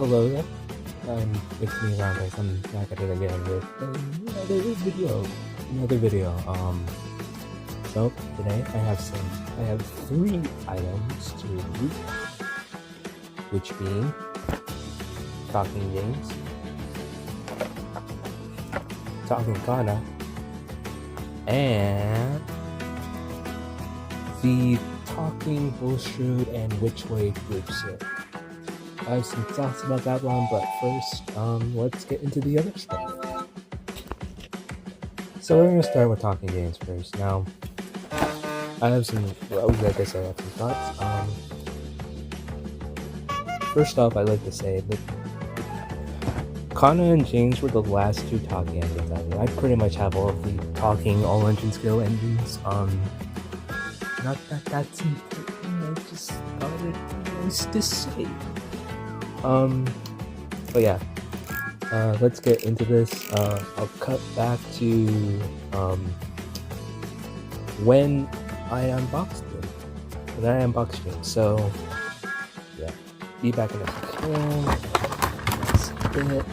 Hello there, it's me Roundhouse. I'm back at it again with another video. So today I have 3 items to review, which being Talking Games, Talking Kana, and the Talking Bulstrode and Which Way group set. I have some thoughts about that one, but first, let's get into the other stuff. So we're gonna start with Talking Games first. Now, I have some, like I said, I have some thoughts. First off, I'd like to say that Kana and James were the last 2 talking engines I mean. I pretty much have all of the talking allenginesgo engines. Not that that's important, I just thought it was to say. But yeah, let's get into this. I'll cut back to, when I unboxed it. So, yeah, be back in a second. That's it.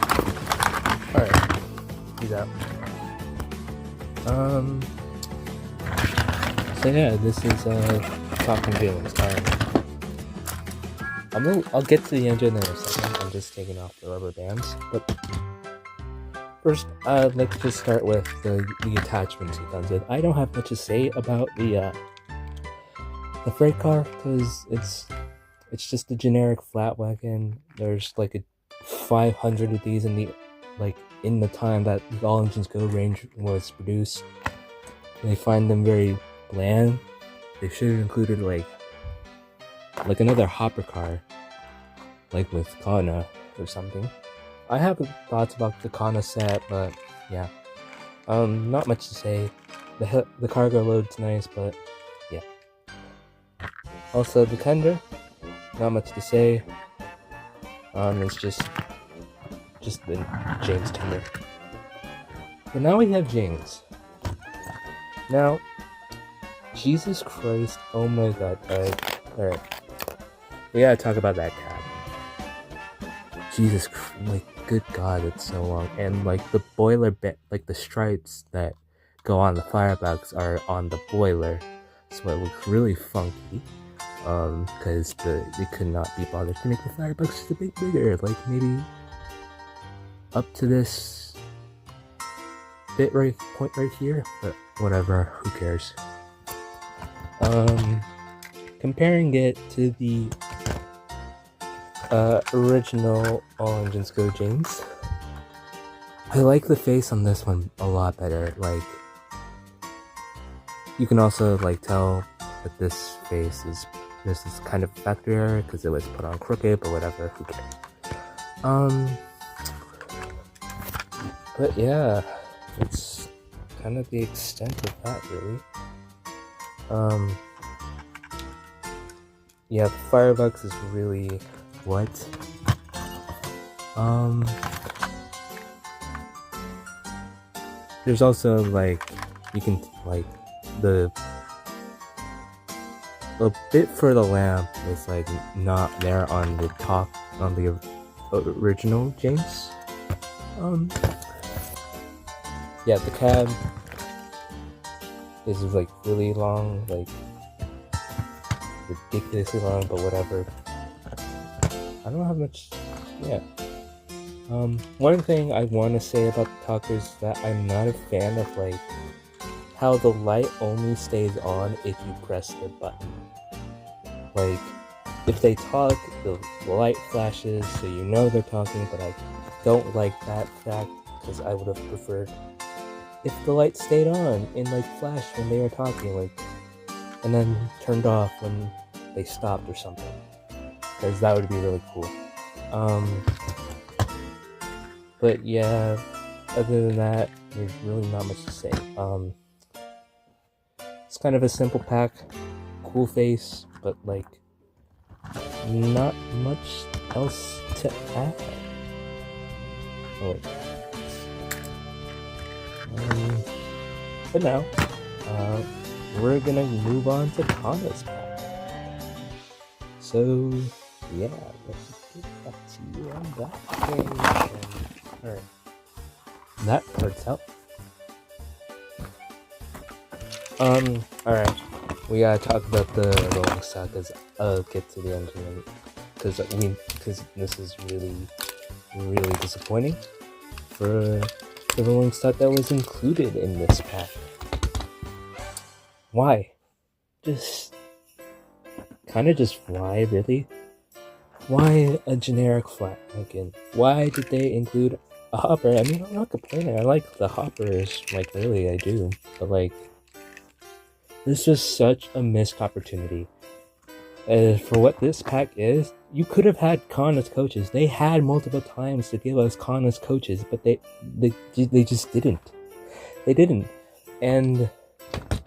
Alright, peace out. So yeah, this is, Talking Games. I'll get to the engine in a second. I'm just taking off the rubber bands. But first, let's just start with the attachments he comes with. I don't have much to say about the freight car because it's just a generic flat wagon. There's like 500 of these in the time that the allenginesgo range was produced. And I find them very bland. They should have included like another hopper car, like with Kana or something. I have thoughts about the Kana set, but yeah, not much to say. The cargo load's nice, but yeah. Also, the tender, not much to say. It's just the James tender. But now we have James. Now, Jesus Christ! Oh my God! Alright. We gotta talk about that cab. Jesus Christ, like, good God, it's so long. And like the boiler bit, like the stripes that go on the firebox are on the boiler, so it looks really funky. Because they could not be bothered to make the firebox just a bit bigger, like maybe up to this point right here, but whatever, who cares. Comparing it to the original allenginesgo James, I like the face on this one a lot better. Like, you can also like tell that this is kind of factory error because it was put on crooked, but whatever, who cares. But yeah, it's kind of the extent of that, really. Yeah, the firebox is really what? There's also like, you can like the bit for the lamp is like not there on the top on the original James. Yeah, the cab is like really long, like ridiculously long, but whatever. I don't have much. Yeah. One thing I want to say about the talkers is that I'm not a fan of like how the light only stays on if you press the button. Like, if they talk, the light flashes, so you know they're talking, but I don't like that fact because I would have preferred if the light stayed on and like flashed when they were talking, like, and then turned off when they stopped or something, because that would be really cool. But yeah, other than that, there's really not much to say. It's kind of a simple pack, cool face, but like not much else to add. Oh wait. But now, we're gonna move on to Kana's pack. So, yeah, let's get back to you on that page. Alright. That hurts out. Alright. We gotta talk about the rolling stock as I'll get to the engine because this is really disappointing for the rolling stock that was included in this pack. Why? Just why, really? Why a generic flat wagon? Why did they include a hopper? I mean, I'm not complaining. I like the hoppers, like, really, I do. But, like, this is such a missed opportunity. For what this pack is, you could have had Kana's coaches. They had multiple times to give us Kana's coaches, but they just didn't. They didn't. And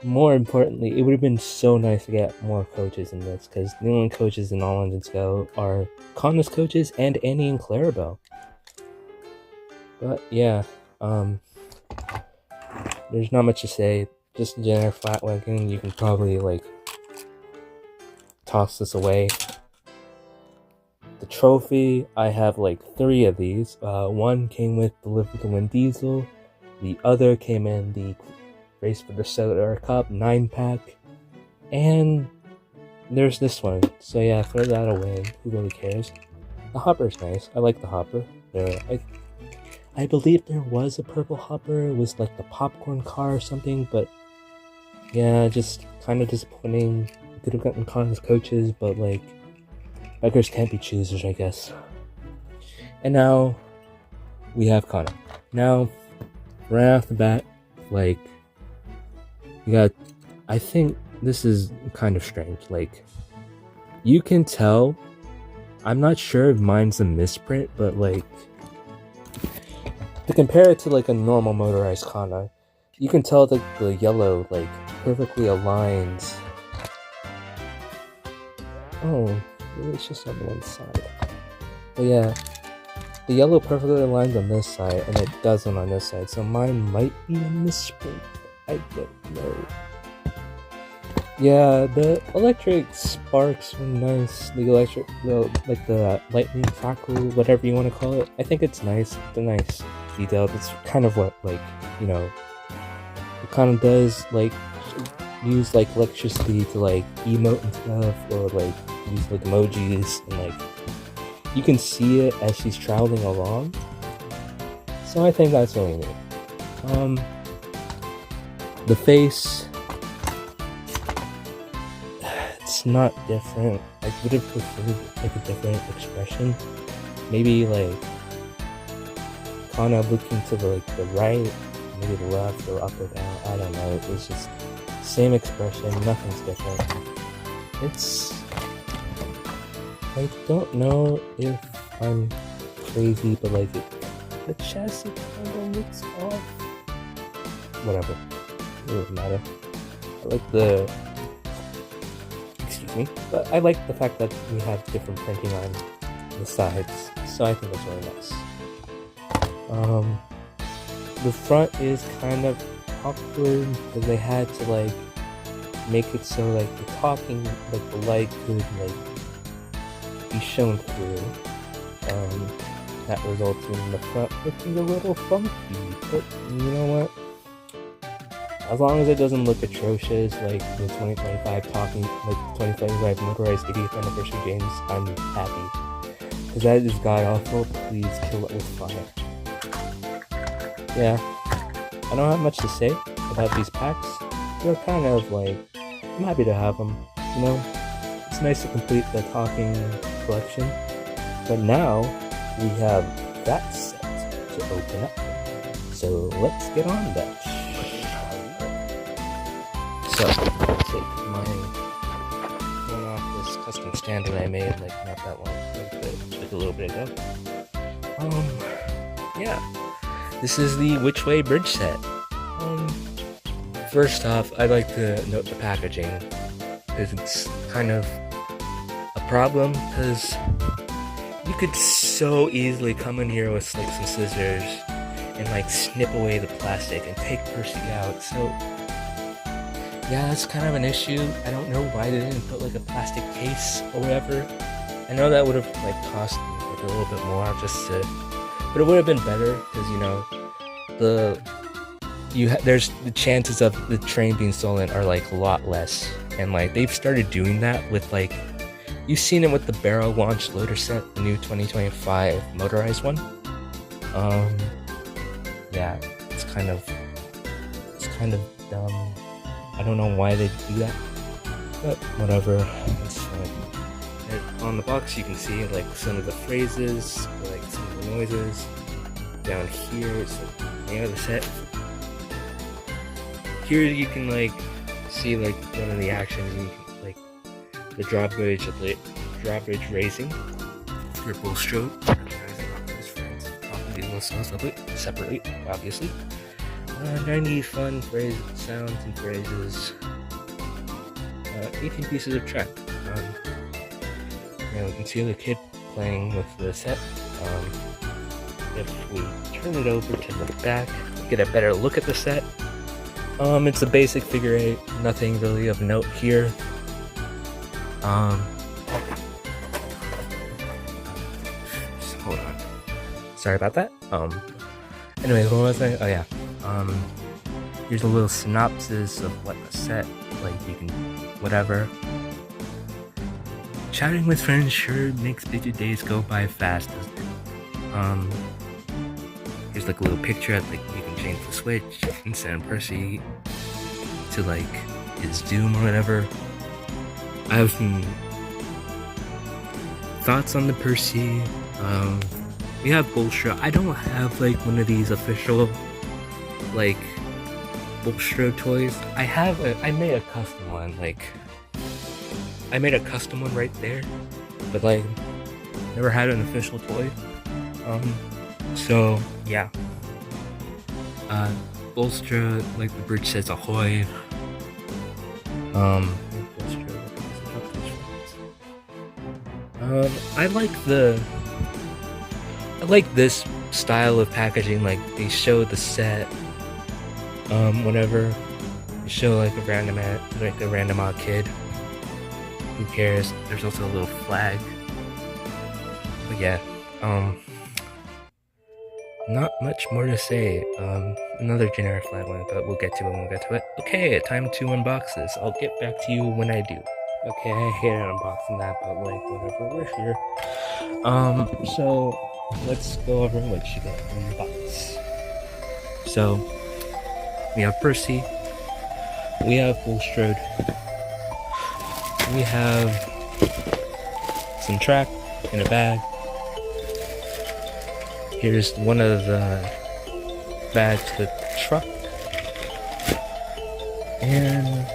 more importantly, it would have been so nice to get more coaches in this, because the only coaches in AllenginesGo are Kana's coaches and Annie and Clarabelle. But yeah, there's not much to say. Just a generic flat wagon. You can probably like toss this away. The trophy, I have like 3 of these. One came with the Live with the Wind Diesel. The other came in the Race for the Solar Cup 9-pack. And there's this one. So yeah, throw that away. Who really cares? The hopper's nice. I like the hopper. I believe there was a purple hopper. It was like the popcorn car or something, but yeah, just kind of disappointing. Could have gotten Kana's coaches, but like, beggars can't be choosers, I guess. And now we have Kana. Now, right off the bat, like, you got, I think this is kind of strange. Like, you can tell, I'm not sure if mine's a misprint, but like, to compare it to like a normal motorized Kana, you can tell that the yellow like perfectly aligns. Oh, maybe it's just on one side. But yeah, the yellow perfectly aligns on this side, and it doesn't on this side. So mine might be a misprint. I don't know. Yeah, the electric sparks were nice. The lightning crackle, whatever you want to call it. I think it's nice. It's a nice detail. It's kind of what, like, you know, it kind of does, like, use, like, electricity to, like, emote and stuff, or, like, use, like, emojis, and, like, you can see it as she's traveling along. So I think that's really neat. The face, it's not different. I would have preferred like a different expression. Maybe like Kana looking to the right, maybe the left or up or down. I don't know. It's just same expression. Nothing's different. It's, I don't know if I'm crazy, but like the chassis kind of looks off. Whatever. It doesn't matter. I like the, excuse me, but I like the fact that we have different printing on the sides, so I think that's really nice. The front is kind of awkward because they had to like make it so like the talking, like the light could like be shown through. That results in the front looking a little funky, but you know what? As long as it doesn't look atrocious like the 2025 talking, like the 2025 Motorized 80th Anniversary Games, I'm happy. Because that is god awful, please kill it with fire. Yeah, I don't have much to say about these packs. They're kind of like, I'm happy to have them, you know? It's nice to complete the talking collection. But now, we have that set to open up. So let's get on that. So, I'll take my one off this custom stand that I made, like, not that long, like a little bit ago. Yeah. This is the Which Way Bridge set. First off, I'd like to note the packaging, because it's kind of a problem, because you could so easily come in here with, like, some scissors and, like, snip away the plastic and take Percy out, so yeah, that's kind of an issue. I don't know why they didn't put like a plastic case or whatever. I know that would have like cost like a little bit more just to, but it would have been better because you know there's the chances of the train being stolen are like a lot less, and like they've started doing that with like you've seen it with the barrel launch loader set, the new 2025 motorized one. Yeah, it's kind of dumb. I don't know why they do that, but whatever. It's fine. And on the box you can see like some of the phrases, like some of the noises. Down here it's like the name of the set. Here you can like see like one of the actions, you can like the drawbridge racing for Bulstrode. His friends probably listen separately, obviously. 90 fun sounds and phrases. 18 pieces of track. Now we can see the kid playing with the set. If we turn it over to the back, we get a better look at the set. It's a basic figure 8, nothing really of note here. Hold on. Sorry about that. Anyway, what was I? Oh yeah. Here's a little synopsis of what the set, like you can, whatever. Chatting with friends sure makes busy days go by fast, doesn't it? Here's like a little picture at like you can change the switch and send Percy to like his doom or whatever. I have some thoughts on the Percy. We have Bulstrode. I don't have like one of these official like Bulstrode toys. I made a custom one, like I made a custom one right there, but like never had an official toy. So yeah. Bulstrode, like the bridge says ahoy. I like this style of packaging. Like they show the set, whenever they show like a random odd kid. Who cares? There's also a little flag. But yeah, not much more to say. Another generic flag one, but we'll get to it when we get to it. Okay, time to unbox this. I'll get back to you when I do. Okay, I hate unboxing that, but like whatever, we're here. So let's go over what you got in the box. So we have Percy, we have Bulstrode, we have some track in a bag. Here's one of the bags to the truck, and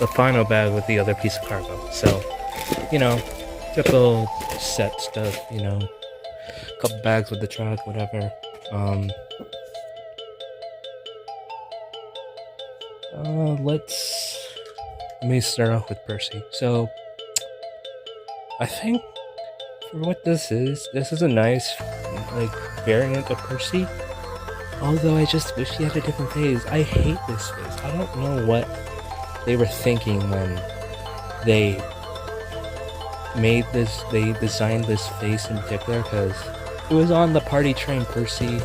the final bag with the other piece of cargo. So, you know, typical set stuff, you know, a couple bags with the truck, whatever. Let me start off with Percy. So, I think for what this is a nice, like, variant of Percy. Although I just wish he had a different face. I hate this face. I don't know what they were thinking when they designed this face in particular, because it was on the party train Percy. You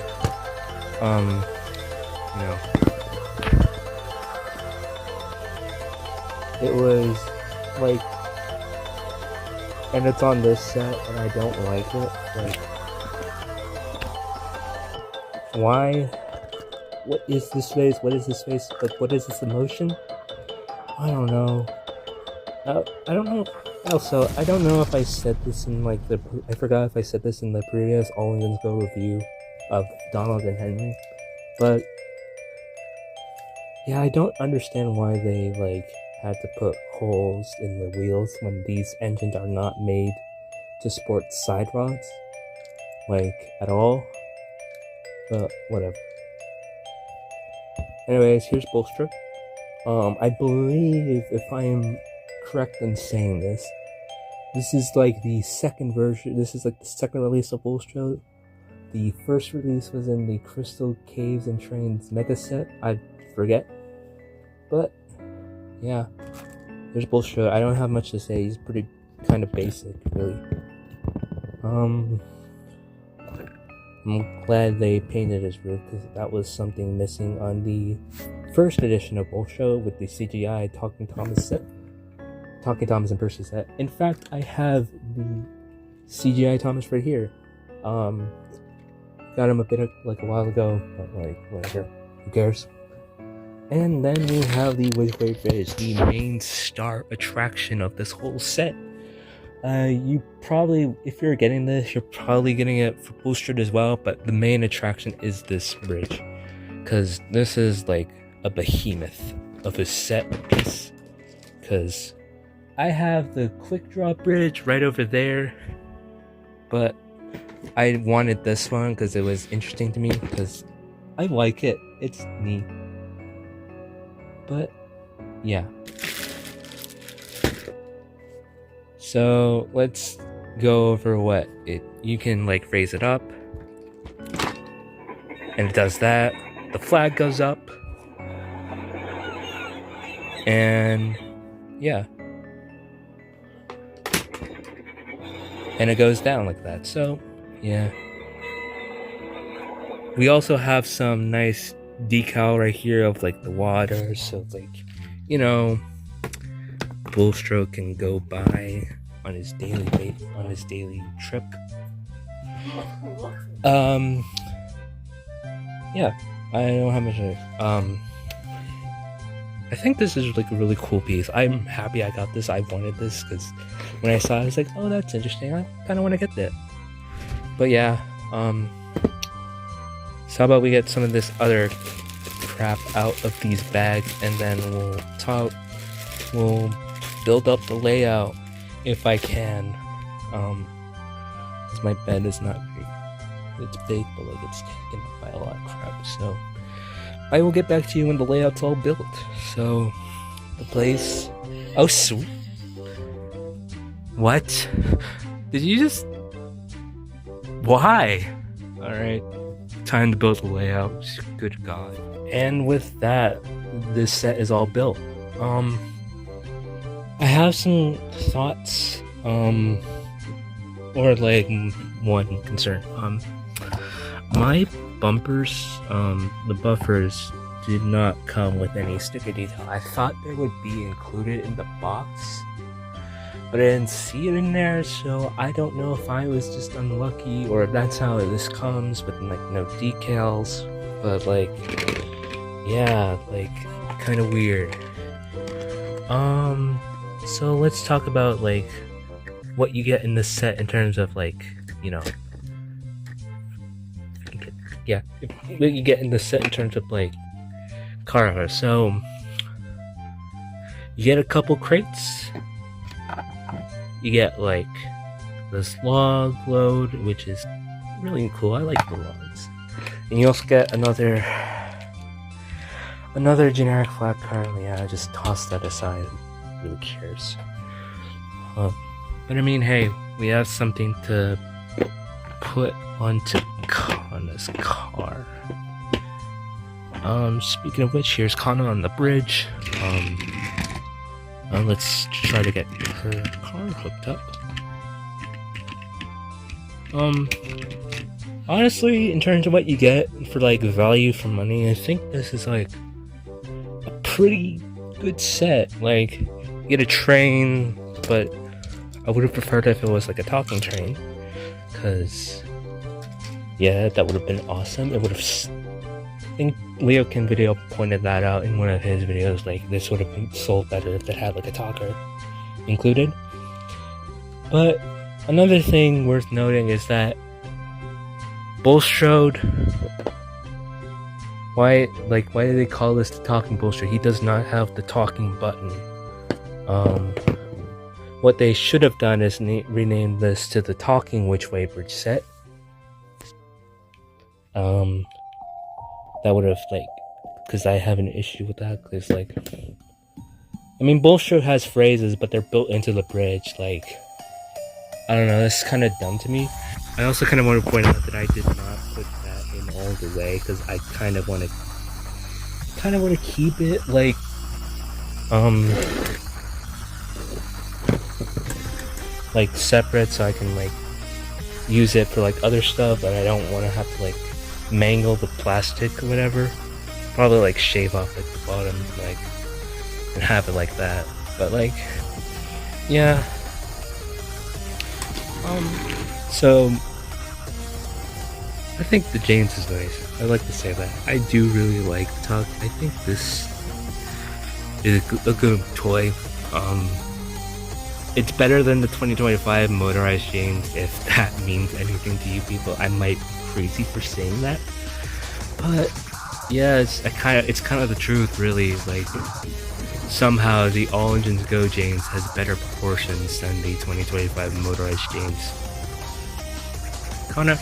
know, it was like, and it's on this set, and I don't like it. Like, why? What is this face? What is this face? Like, what is this emotion? I don't know. I don't know. Also, I don't know if I said this in like I forgot if I said this in the previous AllenginesGo review of Donald and Henry, but yeah, I don't understand why they like had to put holes in the wheels when these engines are not made to sport side rods, like at all. But whatever. Anyways, here's Bulstrode. I believe, if I am correct in saying this, this is like the second version. This is like the second release of Bulstrode. The first release was in the Crystal Caves and Trains Mega Set. I forget, but yeah, there's Bulstrode. I don't have much to say. He's pretty kind of basic, really. I'm glad they painted his roof because that was something missing on the first edition of Bulstrode with the CGI Talking Thomas and Percy set. In fact, I have the CGI Thomas right here. Got him a while ago, but whatever, who cares? And then you have the Which-Way Bridge, the main star attraction of this whole set. You probably, if you're getting this, you're probably getting it for Bulstrode as well, but the main attraction is this bridge, because this is like a behemoth of a set piece. Because I have the quick draw bridge right over there, but I wanted this one because it was interesting to me, because I like it, it's neat. But yeah. So let's go over what you can raise it up, and it does that. The flag goes up, and yeah, and it goes down like that. So yeah, we also have some nice decal right here of the water, so Bulstrode can go by on his daily trip. Yeah, I don't have much of I think this is a really cool piece. I'm happy I got this. I wanted this because when I saw it, I was like, oh, that's interesting. I kind of want to get that. But yeah, so how about we get some of this other crap out of these bags, and then we'll build up the layout if I can, because my bed is not big. It's big, but it's taken up by a lot of crap. So I will get back to you when the layout's all built. So the place, oh sweet, what did you just, why? All right, time to build the layout. Good God. And with that, this set is all built. I have some thoughts, or one concern. My bumpers, the buffers, did not come with any sticker detail. I thought they would be included in the box, but I didn't see it in there, so I don't know if I was just unlucky or if that's how this comes with no decals. But yeah, kind of weird. So let's talk about what you get in this set in terms of what you get in the set in terms of Kara. So you get a couple crates. You get this log load, which is really cool. I like the logs. And you also get another generic flat card. Yeah, I just toss that aside. Who cares? But I mean, hey, we have something to put onto Kana's car. Speaking of which, here's Kana on the bridge. Let's try to get her car hooked up. Honestly, in terms of what you get for value for money, I think this is a pretty good set. You get a train, but I would have preferred if it was a talking train, because yeah, that would have been awesome. It would have, I think Leo Kin Video pointed that out in one of his videos, this would have been sold better if it had a talker included. But another thing worth noting is that Bulstrode, why do they call this the talking Bulstrode? He does not have the talking button. What they should have done is rename this to the talking Which-Way Bridge set. That would have because I have an issue with that, because I mean, Bulstrode has phrases, but they're built into the bridge. I don't know, that's kind of dumb to me. I also kind of want to point out that I did not put that in all the way, because I kind of want to keep it separate, so I can use it for like other stuff, but I don't want to have to like mangle the plastic or whatever. Probably like shave off like the bottom, like, and have it like that. But like, yeah. So I think the James is nice. I like to say that. I do really like the Tuck. I think this is a good toy. It's better than the 2025 Motorized James, if that means anything to you people. I might be crazy for saying that, but yeah, it's kind of the truth, really. Like, somehow the allenginesgo James has better proportions than the 2025 Motorized James. Kana,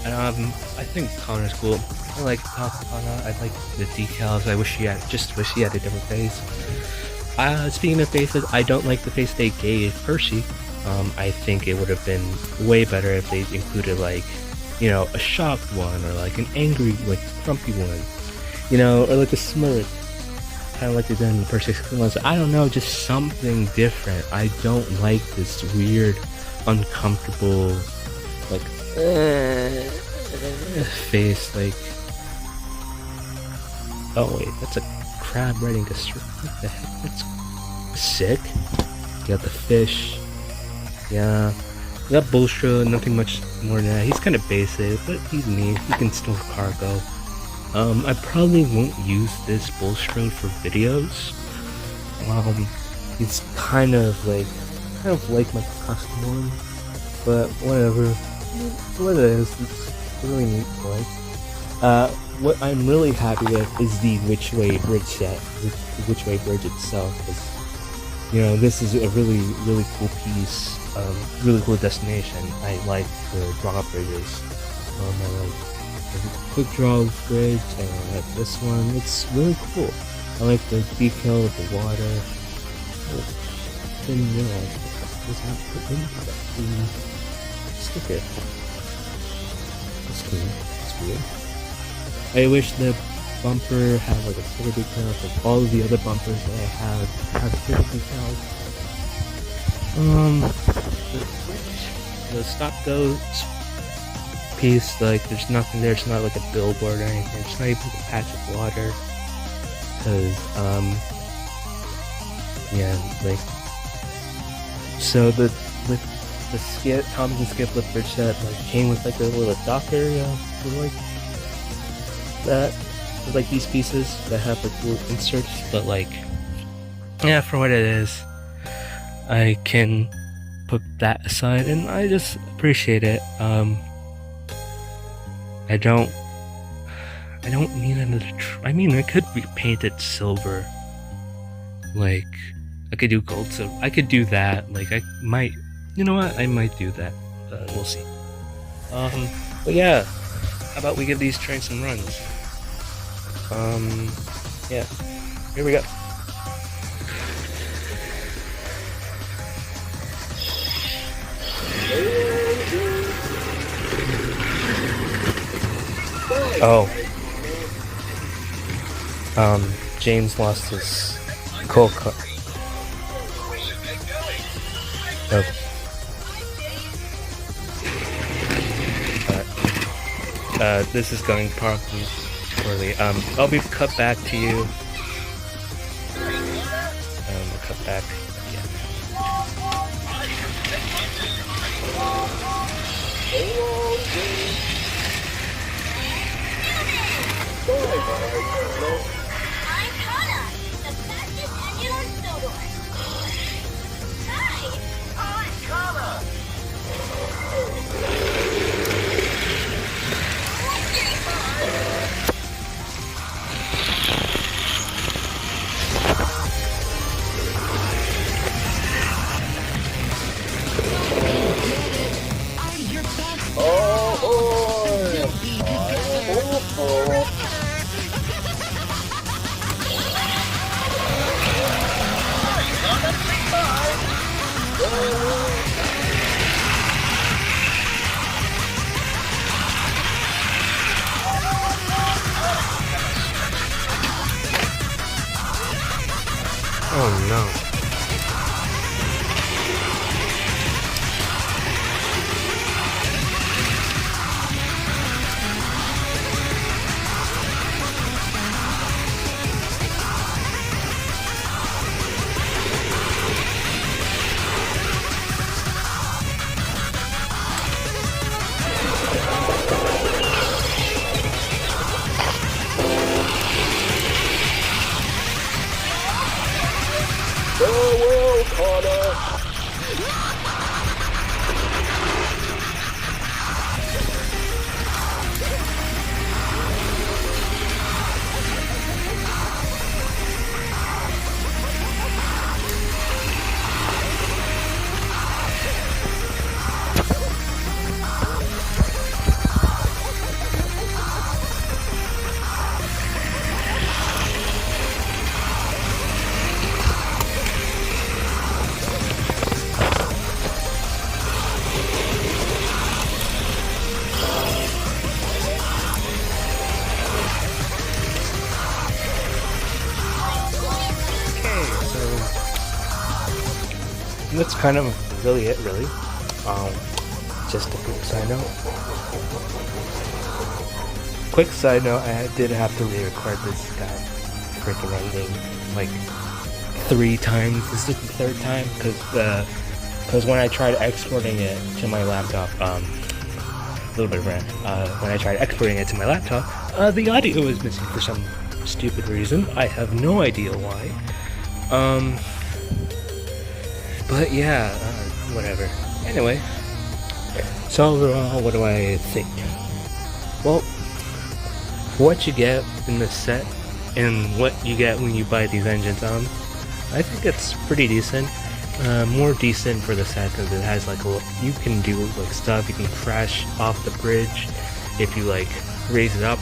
I think Kana's cool. I like the top of Kana. I like the decals. I wish he had a different face. Speaking of faces, I don't like the face they gave Percy. I think it would have been way better if they included, like, you know, a shocked one, or like an angry, like grumpy one, you know, or like a smirk, kind of like they did in the Percy ones. I don't know, just something different. I don't like this weird, uncomfortable, like face. Like, oh wait, that's a crab riding a string. What the heck? That's sick. You got the fish. Yeah. You got Bulstrode, nothing much more than that. He's kind of basic, but he's neat. He can store cargo. I probably won't use this Bulstrode for videos. He's kind of like my custom one, but whatever. It's what it is. It's a really neat toy. What I'm really happy with is the Which Way Bridge set, the Which Way Bridge itself, because, you know, this is a really, really cool piece, really cool destination. I like the draw bridges. I like the quick draw bridge, and I like this one. It's really cool. I like the decal of the water. Oh, didn't realize that was not put into the sticker. That's cool. That's weird. I wish the bumper had like a silver decal, like all of the other bumpers that I have silver decals. The stop go piece, like, there's nothing there. It's not like a billboard or anything. It's not even like a patch of water. Cause yeah, like, so with the skip, Thomas and Skip with bridge set, like, came with like a little dock area for like that, with like these pieces that have like little inserts. But like, yeah, for what it is, I can put that aside, and I just appreciate it. I don't need another. I mean, I could repaint it silver. Like, I could do gold silver. I could do that. Like, I might. You know what? I might do that. We'll see. But yeah, how about we give these trains some runs? Yeah. Here we go. Oh. James lost his coal cut. Oh. This is going probably poorly. I'll be cut back to you. Cut back. Yeah. I'm Kana, the fastest angular snowboard. Hi! I'm Kana! Oh no. that's kind of really it, really. Just a quick side note. Quick side note, I did have to re-record this guy freaking ending like 3 times. This is the 3rd time because when I tried exporting it to my laptop, a little bit of rant. When I tried exporting it to my laptop, the audio was missing for some stupid reason. I have no idea why. But yeah, whatever. Anyway, so overall, what do I think? Well, what you get in the set and what you get when you buy these engines, I think it's pretty decent. More decent for the set because it has like you can do like stuff. You can crash off the bridge if you like raise it up.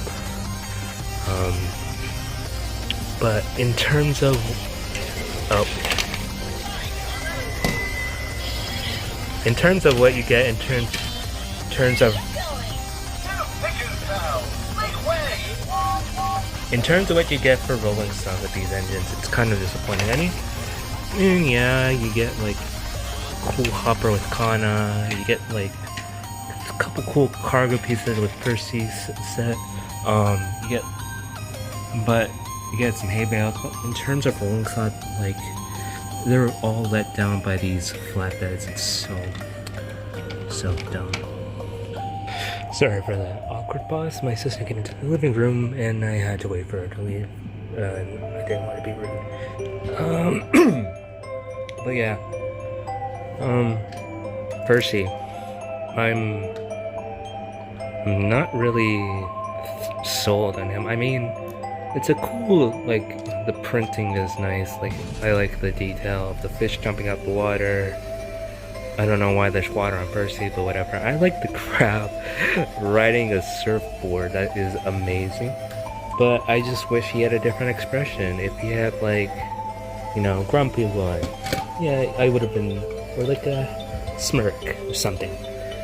But in terms of in terms of what you get in terms of what you get for rolling stuff with these engines, it's kind of disappointing. I mean, yeah, you get like cool hopper with Kana, you get like a couple cool cargo pieces with Percy's set, you get some hay bales, but in terms of rolling stuff, like they're all let down by these flatbeds. It's so dumb. Sorry for that awkward pause. My sister came into the living room and I had to wait for her to leave. I didn't want to be rude. But yeah. Percy. I'm not really sold on him. I mean, it's a cool, like, the printing is nice. Like, I like the detail of the fish jumping out the water. I don't know why there's water on Percy, but whatever. I like the crab riding a surfboard. That is amazing. But I just wish he had a different expression. If he had, like, you know, grumpy one, yeah, I would have been, or like a smirk or something.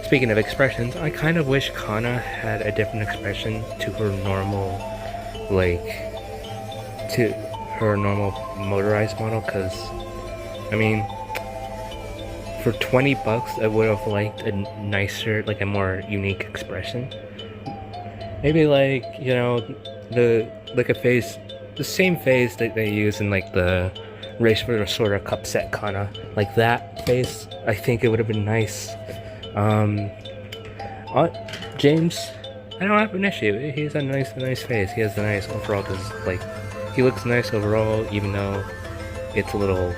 Speaking of expressions, I kind of wish Kana had a different expression to her normal, like, to her normal motorized model, because, I mean, for 20 bucks, I would have liked a nicer, like a more unique expression. Maybe like, you know, like a face, the same face that they use in like the Race for the Sword of Cup set Kana. Like that face, I think it would have been nice. James, I don't have an issue. He's a nice face. He has a nice overall, like, he looks nice overall, even though it's a little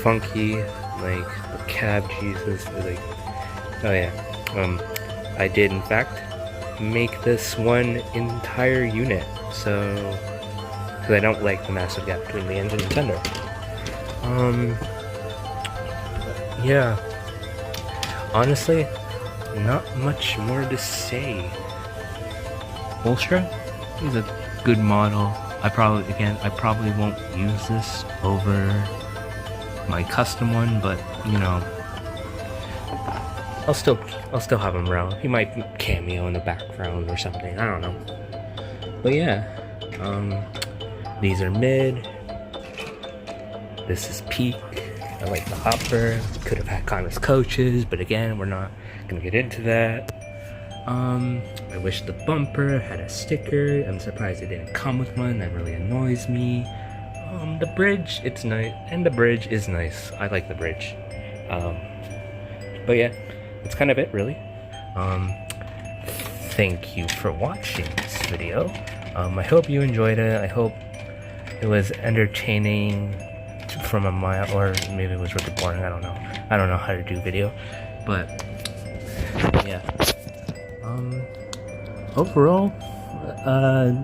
funky. Like the cab Jesus, like, oh yeah. I did in fact make this one entire unit, so because I don't like the massive gap between the engine and fender. Yeah. Honestly, not much more to say. Bulstrode is a good model. I probably won't use this over my custom one, but you know, I'll still have him around. He might cameo in the background or something. I don't know. But yeah, these are mid. This is peak. I like the hopper. Could have had Kana's coaches, but again, we're not gonna get into that. I wish the bumper had a sticker. I'm surprised it didn't come with one. That really annoys me. The bridge, it's nice, and the bridge is nice. I like the bridge. But yeah, that's kind of it, really. Thank you for watching this video. I hope you enjoyed it. I hope it was entertaining from a mile, or maybe it was really boring. I don't know. I don't know how to do video, but yeah. Overall,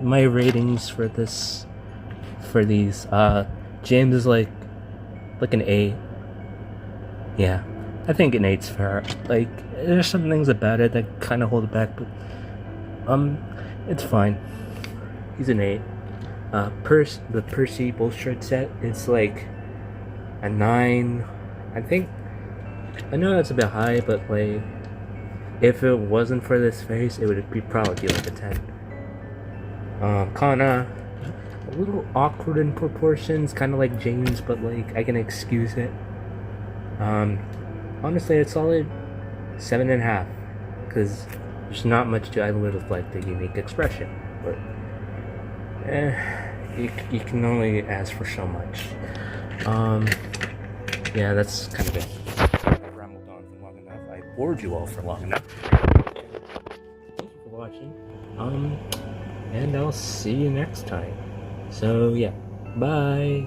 my ratings for these, James is like an 8. Yeah, I think an 8's fair. Like, there's some things about it that kind of hold it back, but it's fine. He's an 8. The Percy Bulstrode set, it's like a 9. I think, I know that's a bit high, but like, if it wasn't for this face, it would probably be like a 10. Kana, a little awkward in proportions, kind of like James, but like, I can excuse it. Honestly, it's solid 7.5, because there's not much to it with like the unique expression, but you can only ask for so much. Yeah, that's kind of it. I've rambled on for long enough. I bored you all for long enough. Thank you for watching. And I'll see you next time. So yeah, bye.